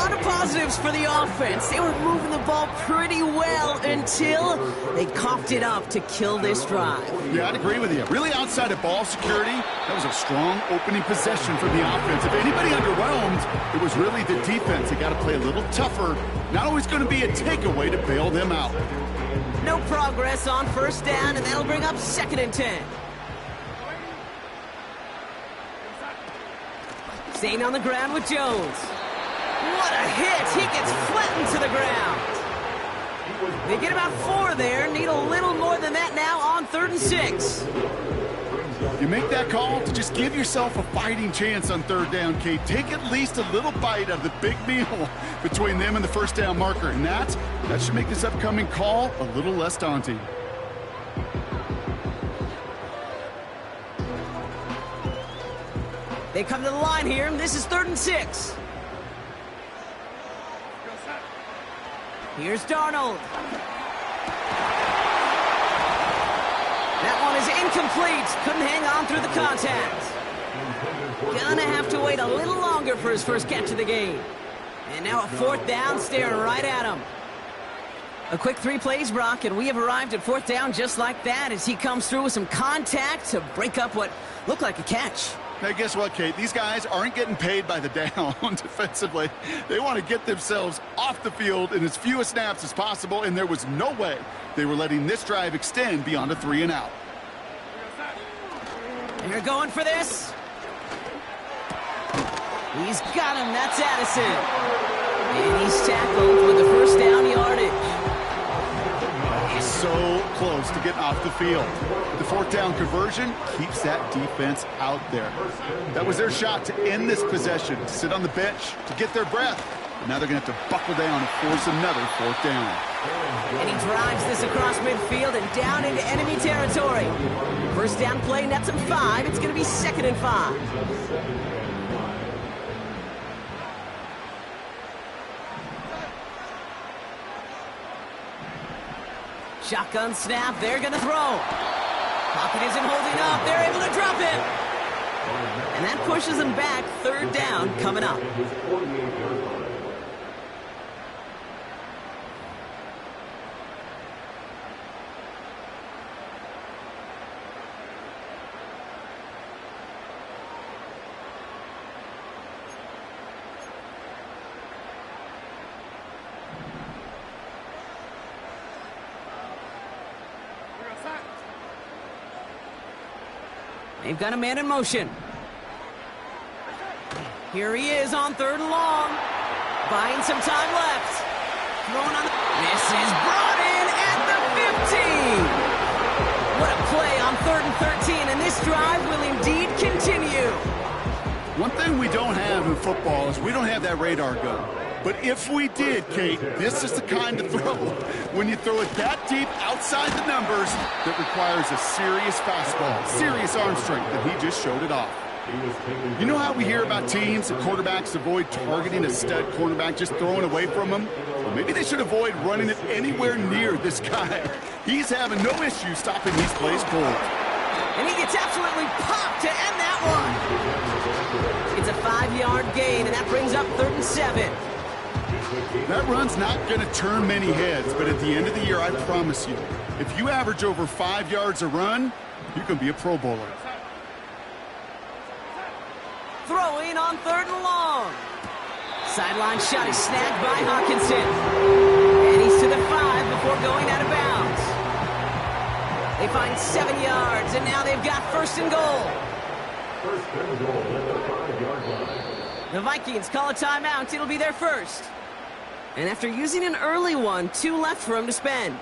lot of positives for the offense. They were moving the ball pretty well until they coughed it up to kill this drive. Yeah, I'd agree with you. Really outside of ball security, that was a strong opening possession from the offense. If anybody underwhelmed, it was really the defense. They got to play a little tougher. Not always going to be a takeaway to bail them out. No progress on first down, and that'll bring up 2nd and 10. Staying on the ground with Jones. What a hit! He gets flattened to the ground. They get about 4 there. Need a little more than that now on 3rd and 6. You make that call to just give yourself a fighting chance on 3rd down, Kate. Take at least a little bite out of the big meal between them and the first down marker. And that should make this upcoming call a little less daunting. They come to the line here, and this is 3rd and 6. Here's Darnold. That one is incomplete. Couldn't hang on through the contact. Gonna have to wait a little longer for his first catch of the game. And now a 4th down, staring right at him. A quick 3 plays, Brock, and we have arrived at 4th down just like that as he comes through with some contact to break up what looked like a catch. Now, guess what, Kate? These guys aren't getting paid by the down defensively. They want to get themselves off the field in as few snaps as possible, and there was no way they were letting this drive extend beyond a 3 and out. They're going for this. He's got him. That's Addison. And he's tackled with the first down yardage. He's so close to getting off the field. The 4th down conversion keeps that defense out there. That was their shot to end this possession, to sit on the bench, to get their breath. But now they're going to have to buckle down and force another 4th down. And he drives this across midfield and down into enemy territory. First down play, nets him 5. It's going to be 2nd and 5. Shotgun snap, they're going to throw. Pocket isn't holding up, they're able to drop it. And that pushes them back, 3rd down coming up. They've got a man in motion. Here he is on 3rd and long. Buying some time left. Throwing on the... This is brought in at the 15. What a play on 3rd and 13, and this drive will indeed continue. One thing we don't have in football is we don't have that radar gun. But if we did, Kate, this is the kind of throw when you throw it that deep outside the numbers that requires a serious fastball, serious arm strength, and he just showed it off. You know how we hear about teams and quarterbacks avoid targeting a stud cornerback, just throwing away from him? Well, maybe they should avoid running it anywhere near this guy. He's having no issue stopping these plays cold. And he gets absolutely popped to end that one. It's a 5-yard gain, and that brings up 3rd and 7. That run's not going to turn many heads, but at the end of the year, I promise you, if you average over 5 yards a run, you can be a Pro Bowler. Throwing on 3rd and long. Sideline shot is snagged by Hawkinson. And he's to the 5 before going out of bounds. They find 7 yards, and now they've got 1st and goal. First and goal at the 5-yard line. The Vikings call a timeout. It'll be their first. And after using an early one, 2 left for him to spend.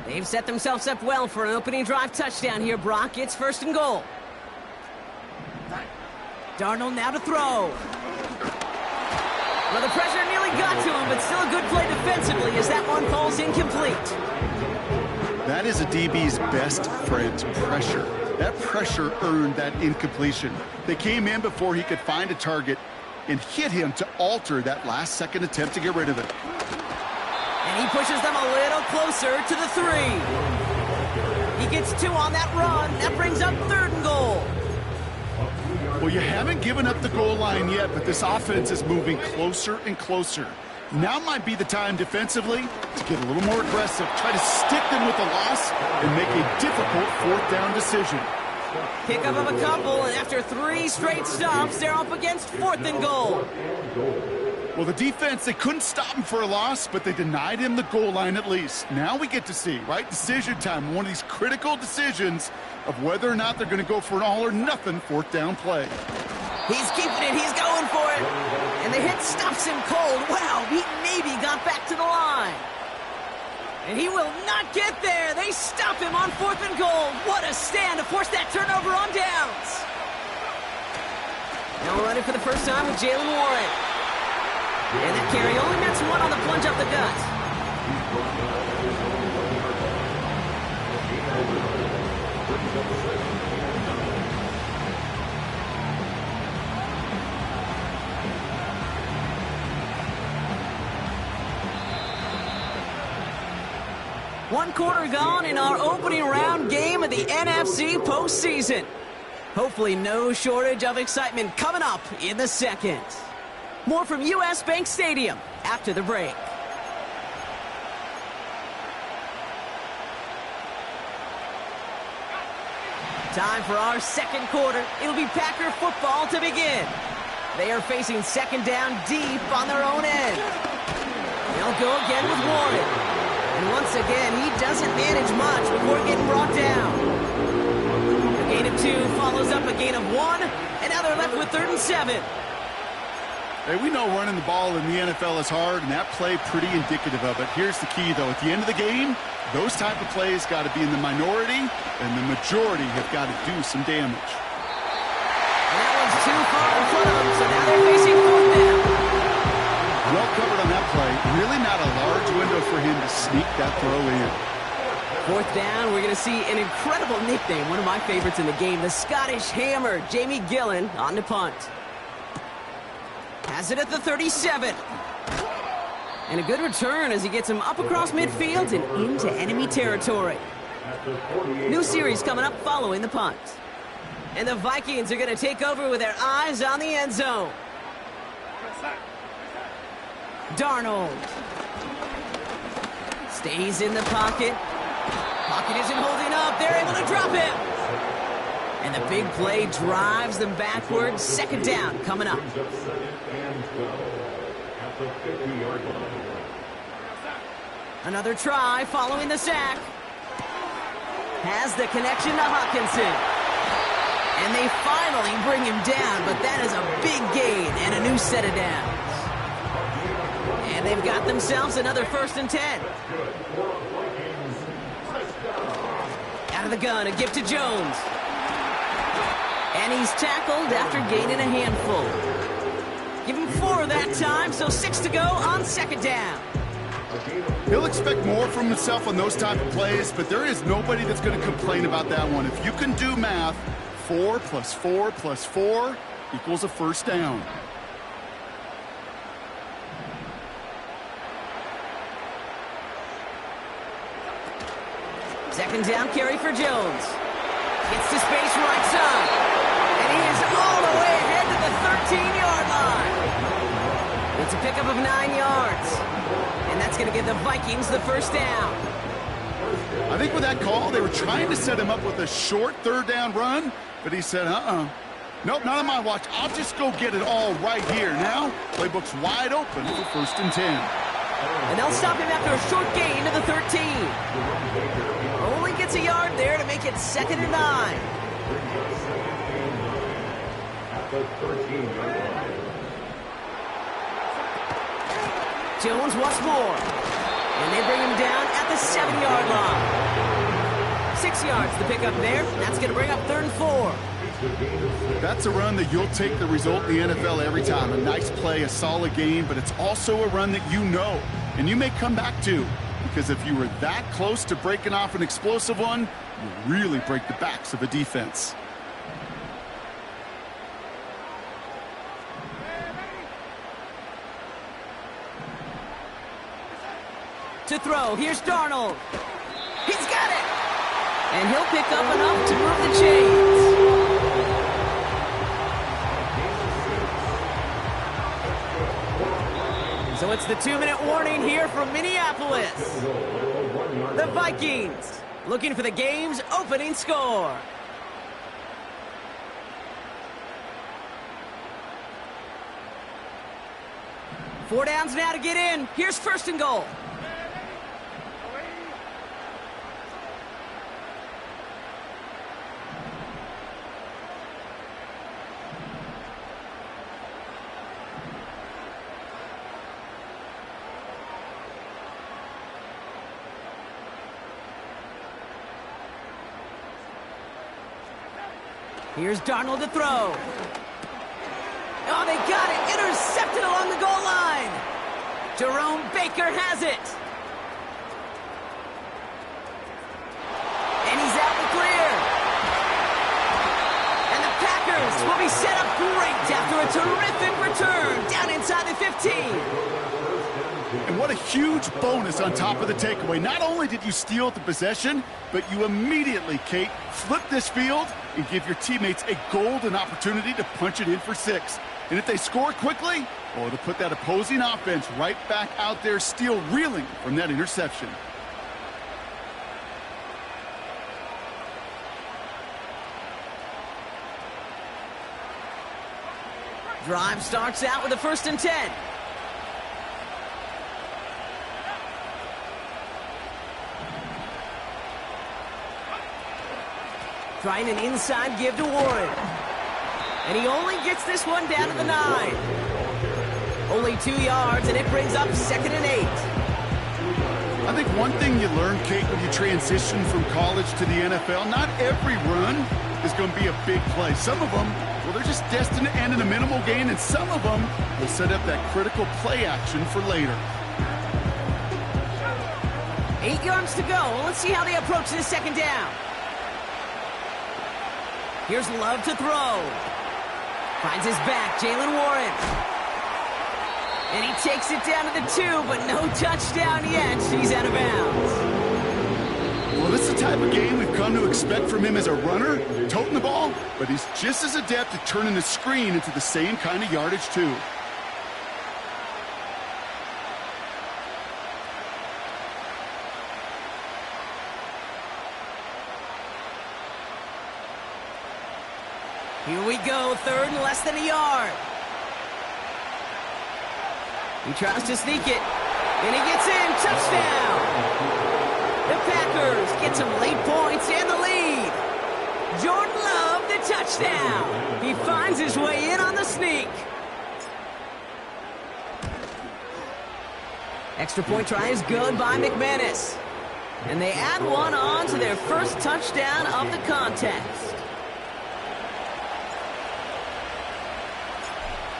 They've set themselves up well for an opening drive touchdown here, Brock. It's 1st and goal. Darnold now to throw. Well, the pressure nearly got to him, but still a good play defensively as that one falls incomplete. That is a DB's best friend, pressure. That pressure earned that incompletion. They came in before he could find a target and hit him to alter that last-second attempt to get rid of it. And he pushes them a little closer to the 3. He gets 2 on that run. That brings up 3rd and goal. Well, you haven't given up the goal line yet, but this offense is moving closer and closer. Now might be the time defensively to get a little more aggressive, try to stick them with a loss, and make a difficult 4th down decision. Pickup of a couple, and after 3 straight stops, they're up against 4th and goal. Well, the defense, they couldn't stop him for a loss, but they denied him the goal line at least. Now we get to see, right? Decision time, one of these critical decisions of whether or not they're going to go for an all-or-nothing 4th down play. He's keeping it. He's going for it. And the hit stops him cold. Wow, he maybe got back to the line. And he will not get there. They stop him on 4th and goal. What a stand to force that turnover on downs. Now we're running for the first time with Jalen Warren. And that carry only nets 1 on the plunge up the gut. One quarter gone in our opening round game of the NFC postseason. Hopefully no shortage of excitement coming up in the second. More from U.S. Bank Stadium after the break. Time for our second quarter. It'll be Packer football to begin. They are facing 2nd down deep on their own end. They'll go again with Warren. And once again, he doesn't manage much before getting brought down. A gain of 2 follows up a gain of 1, and now they're left with 3rd and 7. Hey, we know running the ball in the NFL is hard, and that play pretty indicative of it. Here's the key, though. At the end of the game, those type of plays got to be in the minority, and the majority have got to do some damage. And that one's too far in front of them, so now they're facing 4th down. Well covered on that play. Really not a large window for him to sneak that throw in. 4th down, we're going to see an incredible nickname, one of my favorites in the game, the Scottish Hammer, Jamie Gillan on the punt. Has it at the 37. And a good return as he gets him up across midfield and into enemy territory. New series coming up following the punt. And the Vikings are going to take over with their eyes on the end zone. Darnold stays in the pocket. Pocket isn't holding up. They're able to drop him. And the big play drives them backwards. 2nd down coming up. Another try following the sack. Has the connection to Hawkinson. And they finally bring him down, but that is a big gain and a new set of downs. And they've got themselves another 1st and 10. Out of the gun, a gift to Jones. And he's tackled after gaining a handful. Give him 4 that time, so 6 to go on 2nd down. He'll expect more from himself on those type of plays, but there is nobody that's going to complain about that one. If you can do math, 4 plus 4 plus 4 equals a 1st down. Second down carry for Jones. Gets to space right side. And he is all the way ahead to the 13-yard line. It's a pickup of 9 yards. And that's going to give the Vikings the 1st down. I think with that call, they were trying to set him up with a short 3rd down run, but he said, nope, not on my watch. I'll just go get it all right here. Now, playbook's wide open for 1st and 10. And they'll stop him after a short gain to the 13. Only gets a yard there to make it 2nd and 9. Jones once more. And they bring him down at the 7-yard line. 6 yards to pick up there. That's going to bring up 3rd and 4. That's a run that you'll take the result in the NFL every time. A nice play, a solid game, but it's also a run that you know and you may come back to, because if you were that close to breaking off an explosive one, you really break the backs of a defense. To throw, here's Darnold. He's got it! And he'll pick up enough to move the chains. So it's the 2-minute warning here from Minneapolis. The Vikings looking for the game's opening score. Four downs now to get in. Here's 1st and goal. Here's Darnold to throw. Oh, they got it. Intercepted along the goal line. Jerome Baker has it. And he's out in the clear. And the Packers will be set up great after a terrific return down inside the 15. And what a huge bonus on top of the takeaway. Not only did you steal the possession, but you immediately, Kate, flip this field and give your teammates a golden opportunity to punch it in for 6. And if they score quickly, well, to put that opposing offense right back out there, still reeling from that interception. Drive starts out with a 1st and 10. Trying an inside give to Warren. And he only gets this one down to the 9. Only 2 yards, and it brings up 2nd and 8. I think one thing you learn, Kate, when you transition from college to the NFL, not every run is going to be a big play. Some of them, well, they're just destined to end in a minimal gain, and some of them will set up that critical play action for later. 8 yards to go. Let's see how they approach this 2nd down. Here's Love to throw. Finds his back, Jalen Warren. And he takes it down to the 2, but no touchdown yet. He's out of bounds. Well, this is the type of game we've come to expect from him as a runner, toting the ball, but he's just as adept at turning the screen into the same kind of yardage, too. Here we go, 3rd and less than a yard. He tries to sneak it, and he gets in. Touchdown! The Packers get some late points and the lead. Jordan Love, the touchdown. He finds his way in on the sneak. Extra point try is good by McManus. And they add one on to their 1st touchdown of the contest.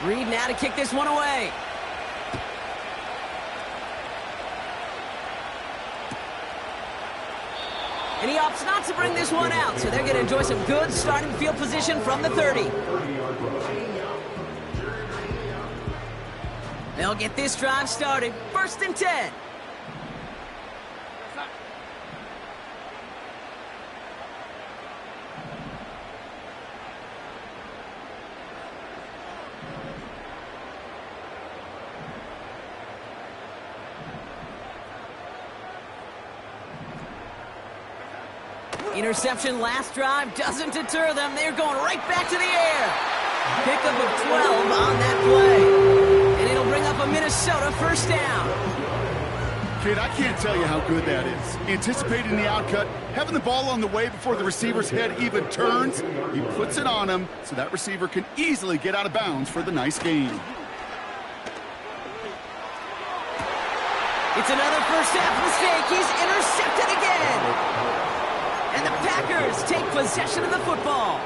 Reed now to kick this one away. And he opts not to bring this one out, so they're going to enjoy some good starting field position from the 30. They'll get this drive started. 1st and 10. Interception last drive doesn't deter them. They're going right back to the air. Pickup of 12 on that play. And it'll bring up a Minnesota 1st down. Kid, I can't tell you how good that is. Anticipating the outcut, having the ball on the way before the receiver's head even turns. He puts it on him so that receiver can easily get out of bounds for the nice gain. It's another first half mistake. He's intercepted again. And the Packers take possession of the football.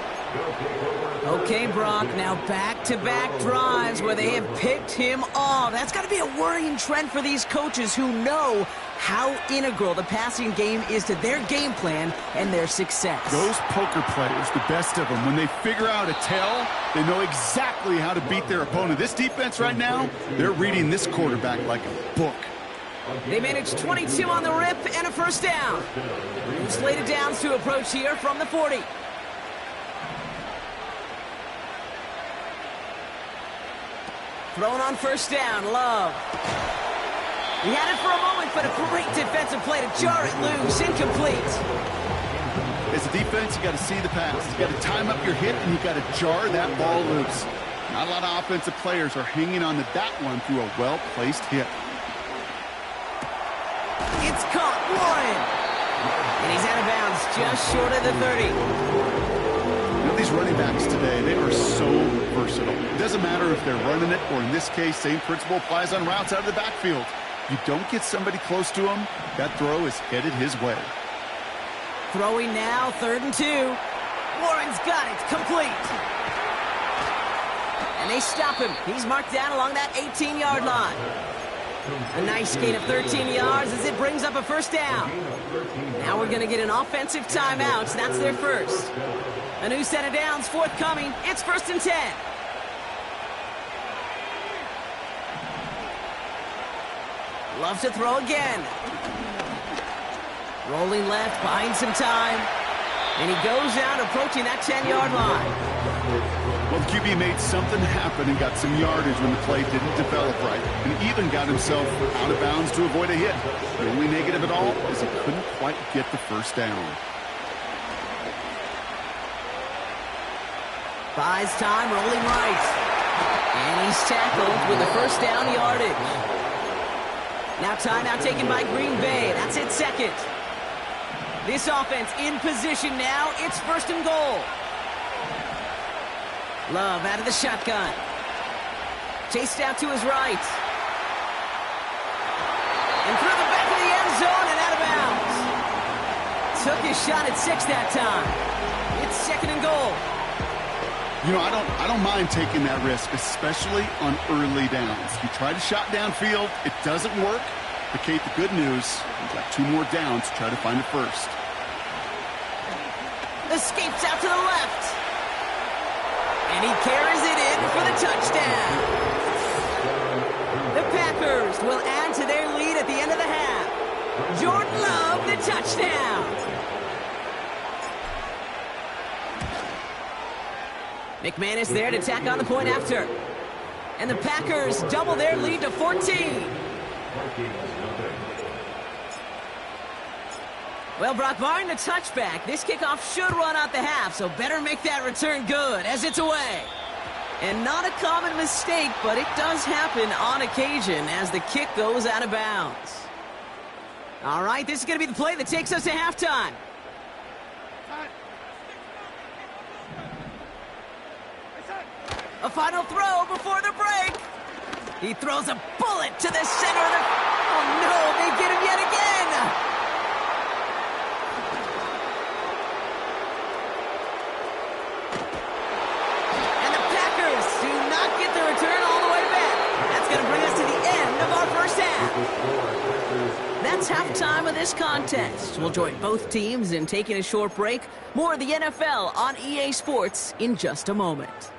Okay, Brock, now back-to-back drives where they have picked him off. That's got to be a worrying trend for these coaches who know how integral the passing game is to their game plan and their success. Those poker players, the best of them, when they figure out a tell, they know exactly how to beat their opponent. This defense right now, they're reading this quarterback like a book. They managed 22 on the rip and a first down. Slated downs to approach here from the 40. Throwing on first down, Love. He had it for a moment, but a great defensive play to jar it loose, incomplete. As a defense, you got to see the pass. You got to time up your hit, and you got to jar that ball loose. Not a lot of offensive players are hanging on to that one through a well-placed hit. It's caught, Warren. And he's out of bounds, just short of the 30. These running backs today, they are so versatile. It doesn't matter if they're running it, or in this case, same principle applies on routes out of the backfield. You don't get somebody close to him, that throw is headed his way. Throwing now, 3rd and 2. Warren's got it, complete. And they stop him. He's marked down along that 18-yard line. A nice gain of 13 yards as it brings up a first down. Now we're going to get an offensive timeout, so that's their first. A new set of downs forthcoming. It's 1st and 10. Loves to throw again. Rolling left, buying some time. And he goes out approaching that 10-yard line. Well, the QB made something happen and got some yardage when the play didn't develop right. And even got himself out of bounds to avoid a hit. The only negative at all is he couldn't quite get the first down. Buys time, rolling right. And he's tackled with the first down yardage. Now timeout taken by Green Bay. That's its second. This offense in position now. It's 1st and goal. Love out of the shotgun. Chased out to his right. And through the back of the end zone and out of bounds. Took his shot at 6 that time. It's 2nd and goal. You know, I don't mind taking that risk, especially on early downs. You try to shot downfield, it doesn't work. But Kate, the good news, you've got 2 more downs to try to find a first. Escapes out to the left. And he carries it in for the touchdown. The Packers will add to their lead at the end of the half. Jordan Love, the touchdown. McManus there to tack on the point after. And the Packers double their lead to 14. Well, Brock, barring the touchback, this kickoff should run out the half, so better make that return good as it's away. And not a common mistake, but it does happen on occasion as the kick goes out of bounds. All right, this is going to be the play that takes us to halftime. A final throw before the break. He throws a bullet to the center of the... Oh, no, they get him yet again. And the Packers do not get the return all the way back. That's going to bring us to the end of our first half. That's halftime of this contest. We'll join both teams in taking a short break. More of the NFL on EA Sports in just a moment.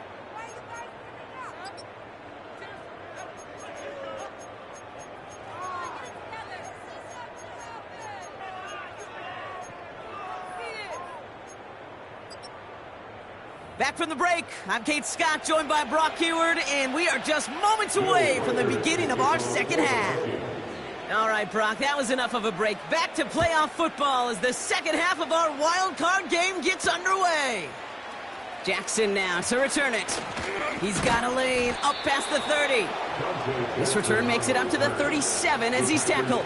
Back from the break, I'm Kate Scott, joined by Brock Heward, and we are just moments away from the beginning of our second half. All right, Brock, that was enough of a break. Back to playoff football as the second half of our wild card game gets underway. Jackson now to return it. He's got a lane up past the 30. This return makes it up to the 37 as he's tackled.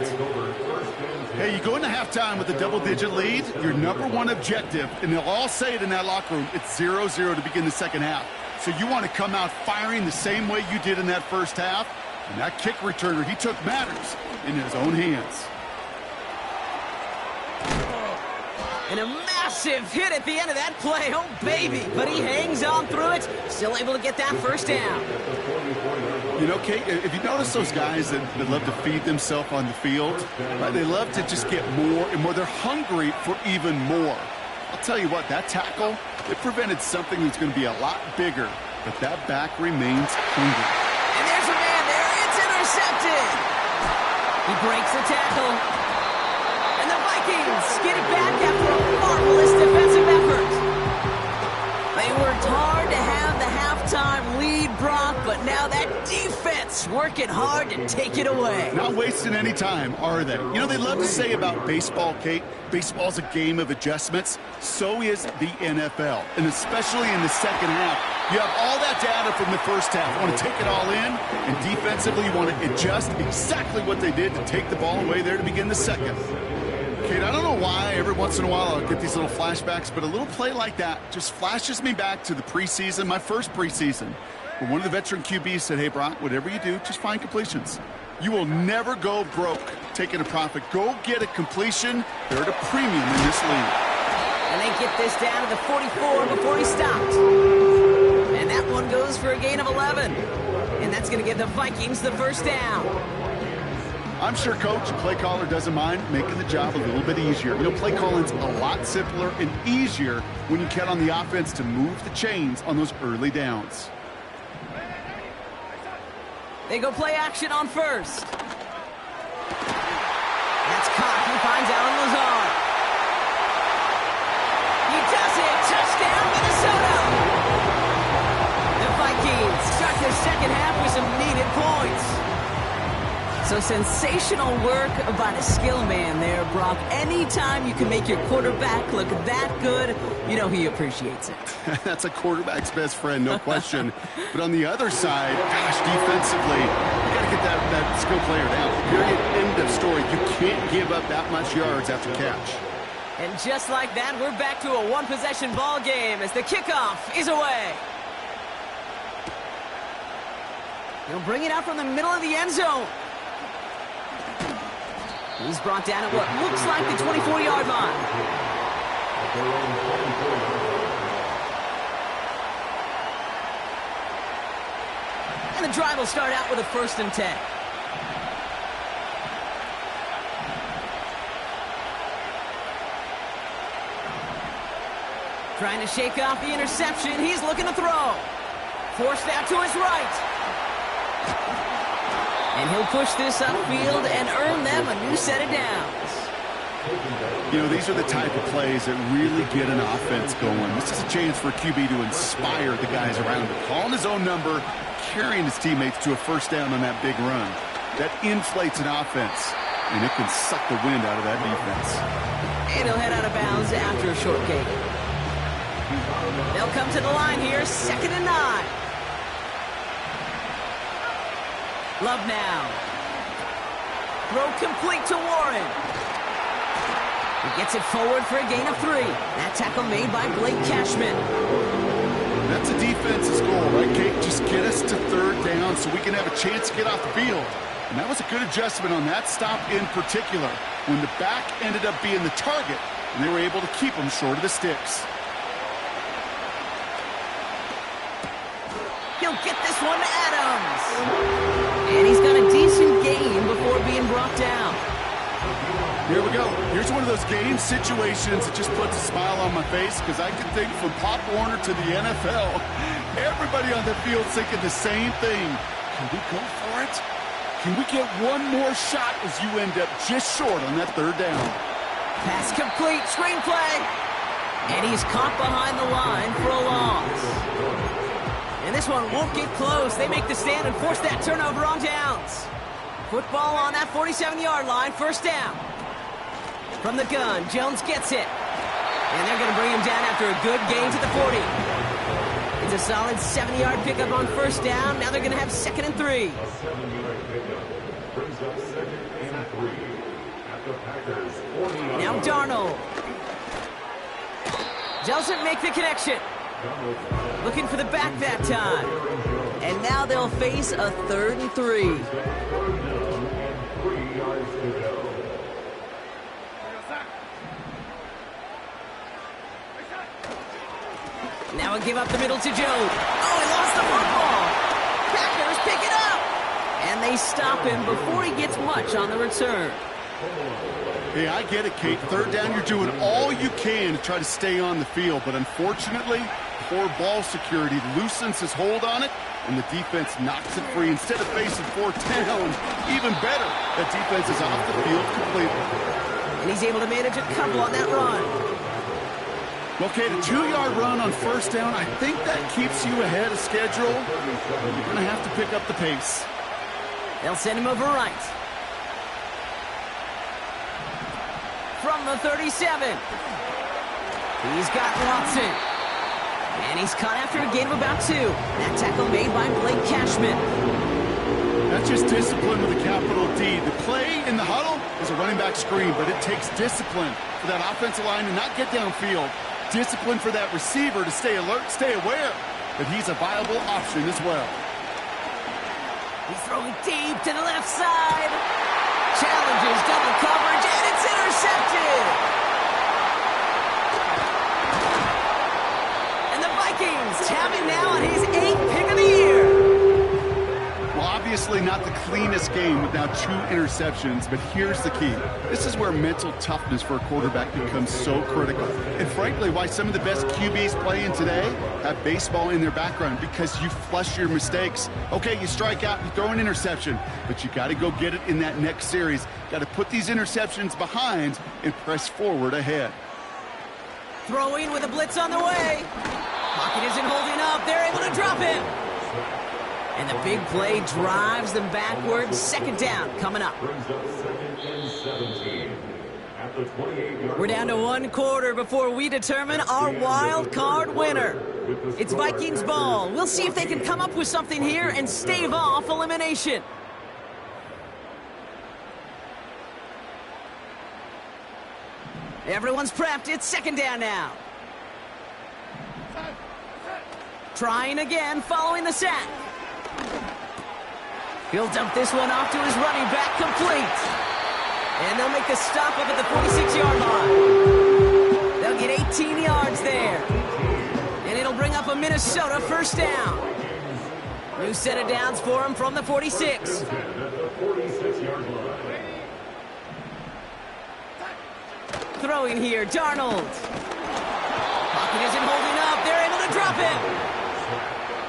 Hey, you go into halftime with a double-digit lead, your number one objective, and they'll all say it in that locker room, it's 0-0 to begin the second half. So you want to come out firing the same way you did in that first half, and that kick returner, he took matters in his own hands. And a massive hit at the end of that play. Oh, baby. But he hangs on through it. Still able to get that first down. You know, Kate, if you notice those guys that love to feed themselves on the field, right, they love to just get more and more. They're hungry for even more. I'll tell you what, that tackle, it prevented something that's going to be a lot bigger. But that back remains hungry. And there's a man there. It's intercepted. He breaks the tackle. And the Vikings get it back after a marvelous defensive effort. They worked hard to have the halftime lead, Brock, but now that defense working hard to take it away. Not wasting any time, are they? You know, they love to say about baseball, Kate, baseball's a game of adjustments. So is the NFL, and especially in the second half. You have all that data from the first half. You want to take it all in, and defensively you want to adjust exactly what they did to take the ball away there to begin the second. Kate, I don't know why every once in a while I'll get these little flashbacks, but a little play like that just flashes me back to the preseason, my first preseason, where one of the veteran QBs said, hey, Brock, whatever you do, just find completions. You will never go broke taking a profit. Go get a completion. They're at a premium in this league. And they get this down to the 44 before he stopped. And that one goes for a gain of 11. And that's going to give the Vikings the first down. I'm sure coach and play caller doesn't mind making the job a little bit easier. You know, play calling's a lot simpler and easier when you count on the offense to move the chains on those early downs. They go play action on first. That's caught. He finds Alan Lazard. He does it. Touchdown, Minnesota. The Vikings start their second half with some needed points. So sensational work by the skill man there, Brock. Anytime you can make your quarterback look that good, you know he appreciates it. That's a quarterback's best friend, no question. But on the other side, gosh, defensively, you got to get that skill player down. Period, end of story. You can't give up that much yards after catch. And just like that, we're back to a one-possession ball game as the kickoff is away. He'll bring it out from the middle of the end zone. He's brought down at what looks like the 24-yard line. And the drive will start out with a 1st and 10. Trying to shake off the interception. He's looking to throw. Forced out to his right. And he'll push this upfield and earn them a new set of downs. You know, these are the type of plays that really get an offense going. This is a chance for a QB to inspire the guys around him. Calling his own number, carrying his teammates to a first down on that big run. That inflates an offense, and it can suck the wind out of that defense. And he'll head out of bounds after a short gain. They'll come to the line here, 2nd and 9. Love now. Throw complete to Warren. He gets it forward for a gain of 3. That tackle made by Blake Cashman. That's a defense's goal, right, Kate? Just get us to 3rd down so we can have a chance to get off the field. And that was a good adjustment on that stop in particular, when the back ended up being the target, and they were able to keep him short of the sticks. He'll get this one to Adams. And he's got a decent gain before being brought down. Here we go. Here's one of those game situations that just puts a smile on my face, because I can think from Pop Warner to the NFL, everybody on the field thinking the same thing. Can we go for it? Can we get one more shot as you end up just short on that 3rd down? Pass complete, screenplay. And he's caught behind the line for a loss. And this one won't get close. They make the stand and force that turnover on downs. Football on that 47-yard line, 1st down. From the gun, Jones gets it. And they're going to bring him down after a good gain to the 40. It's a solid 70-yard pickup on 1st down. Now they're going to have 2nd and 3. A 7-yard pickup brings up 2nd and 3 at the Packers' 40. Now Darnold. Doesn't make the connection. Looking for the back that time. And now they'll face a 3rd and 3. 3rd down and 3 yards to go. Now a give up the middle to Joe. Oh, he lost the football. Packers pick it up. And they stop him before he gets much on the return. Hey, I get it, Kate. Third down, you're doing all you can to try to stay on the field. But unfortunately, poor ball security loosens his hold on it, and the defense knocks it free. Instead of facing fourth down, even better, that defense is off the field completely. And he's able to manage a couple on that run. Okay, the 2-yard run on first down, I think that keeps you ahead of schedule. You're going to have to pick up the pace. They'll send him over right. From the 37. He's got Watson. And he's caught after a gain of about 2. That tackle made by Blake Cashman. That's just discipline with a capital D. The play in the huddle is a running back screen, but it takes discipline for that offensive line to not get downfield. Discipline for that receiver to stay alert, stay aware that he's a viable option as well. He's throwing deep to the left side. Challenges double coverage, and it's intercepted. And the Vikings have him now on his 8th pick of the year. Well, obviously not the cleanest game with now 2 interceptions, but here's the key. This is where mental toughness for a quarterback becomes so critical. And frankly, why some of the best QBs playing today have baseball in their background, because you flush your mistakes. Okay, you strike out, you throw an interception, but you got to go get it in that next series. Got to put these interceptions behind and press forward ahead. Throwing with a blitz on the way. Pocket isn't holding up. They're able to drop him. And the big play drives them backwards. Second down coming up. We're down to 1 quarter before we determine our wild card winner. It's Vikings ball. We'll see if they can come up with something here and stave off elimination. Everyone's prepped. It's second down now. Trying again following the sack. He'll dump this one off to his running back, complete. And they'll make the stop up at the 46-yard line. They'll get 18 yards there. And it'll bring up a Minnesota first down. New set of downs for him from the 46. Throwing here, Darnold. Pocket isn't holding up. They're able to drop him.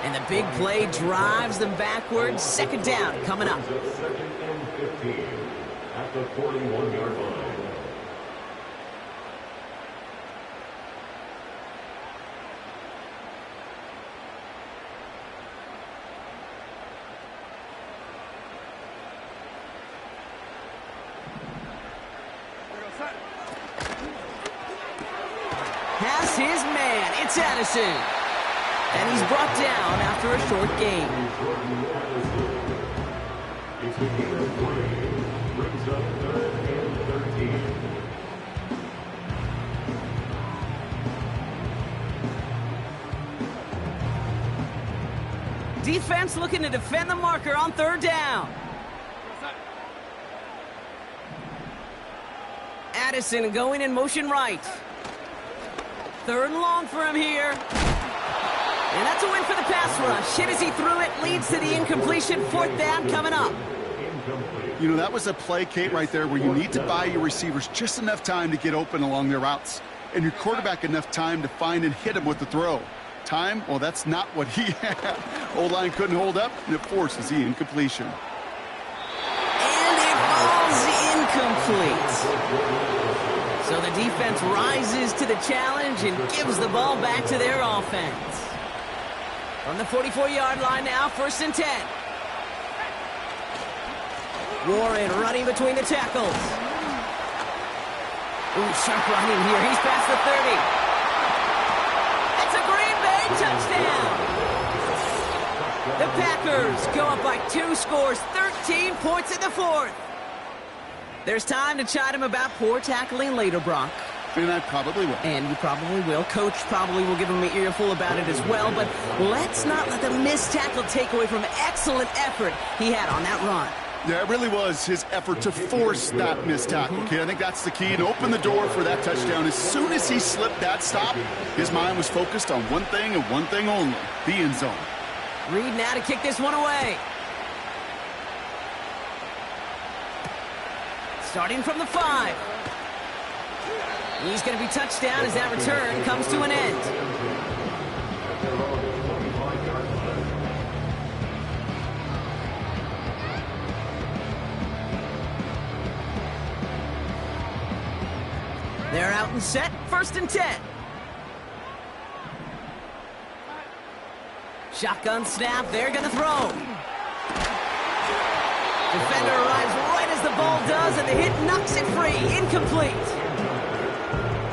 And the big play drives them backwards. Second down coming up. Second and 15 at the 41-yard line. Has his man. It's Addison. And he's brought down after a short gain. It's the game of 3. Brings up 3rd and 13. Defense looking to defend the marker on 3rd down. Addison going in motion right. 3rd and long for him here. And that's a win for the pass rush. Hit as he threw it, leads to the incompletion. 4th down coming up. You know, that was a play, Kate, right there where you need to buy your receivers just enough time to get open along their routes. And your quarterback enough time to find and hit him with the throw. Time? Well, that's not what he had. O-line couldn't hold up, and it forces the incompletion. And it falls incomplete. So the defense rises to the challenge and gives the ball back to their offense. From the 44-yard line now, 1st and 10. Warren running between the tackles. Ooh, sharp running here. He's past the 30. It's a Green Bay touchdown. The Packers go up by 2 scores, 13 points in the 4th. There's time to chide him about poor tackling later, Brock. And I probably will. And you probably will. Coach probably will give him an earful about it as well. But let's not let the missed tackle take away from excellent effort he had on that run. Yeah, it really was his effort to force that missed tackle, kid. I think that's the key, and open the door for that touchdown. As soon as he slipped that stop, his mind was focused on one thing and one thing only, the end zone. Reed now to kick this one away. Starting from the 5. He's going to be touchdown as that return comes to an end. They're out and set, 1st and 10. Shotgun snap, they're going to throw. Defender arrives right as the ball does, and the hit knocks it free. Incomplete.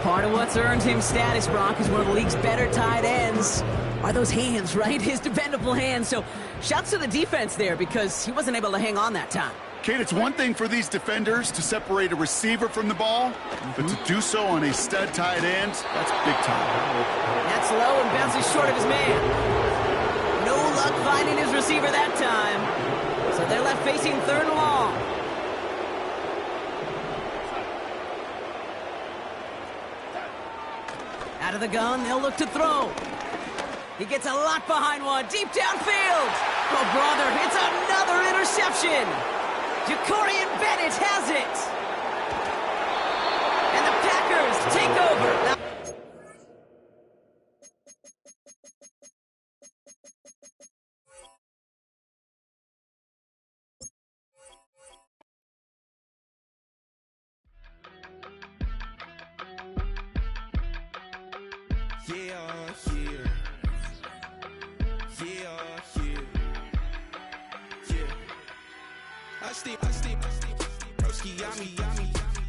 Part of what's earned him status, Brock, is one of the league's better tight ends. Are those hands, right? His dependable hands. So shouts to the defense there because he wasn't able to hang on that time. Kate, it's one thing for these defenders to separate a receiver from the ball, but to do so on a stud tight end, that's big time. That's low and bounces short of his man. No luck finding his receiver that time. So they're left facing 3rd and long. Out of the gun, they'll look to throw. He gets a lot behind one, deep downfield. Oh, brother, it's another interception. Jacorian Bennett has it. And the Packers take over.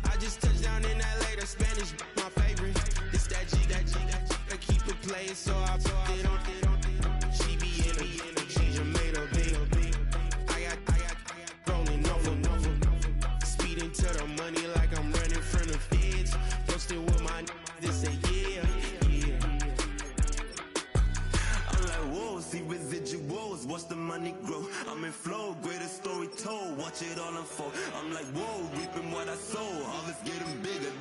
I just touched down in LA, the Spanish, my favorite. This that G, I keep it playing, so I put it on. She be in a she just made a big. I got rolling over, speeding to the money like I'm running from the feds. Posting with my they say yeah. I'm like whoa, see residuals, watch the money grow. I'm in flow, greatest story told, watch it all unfold. I'm like whoa, reaping what I sow, harvest getting bigger.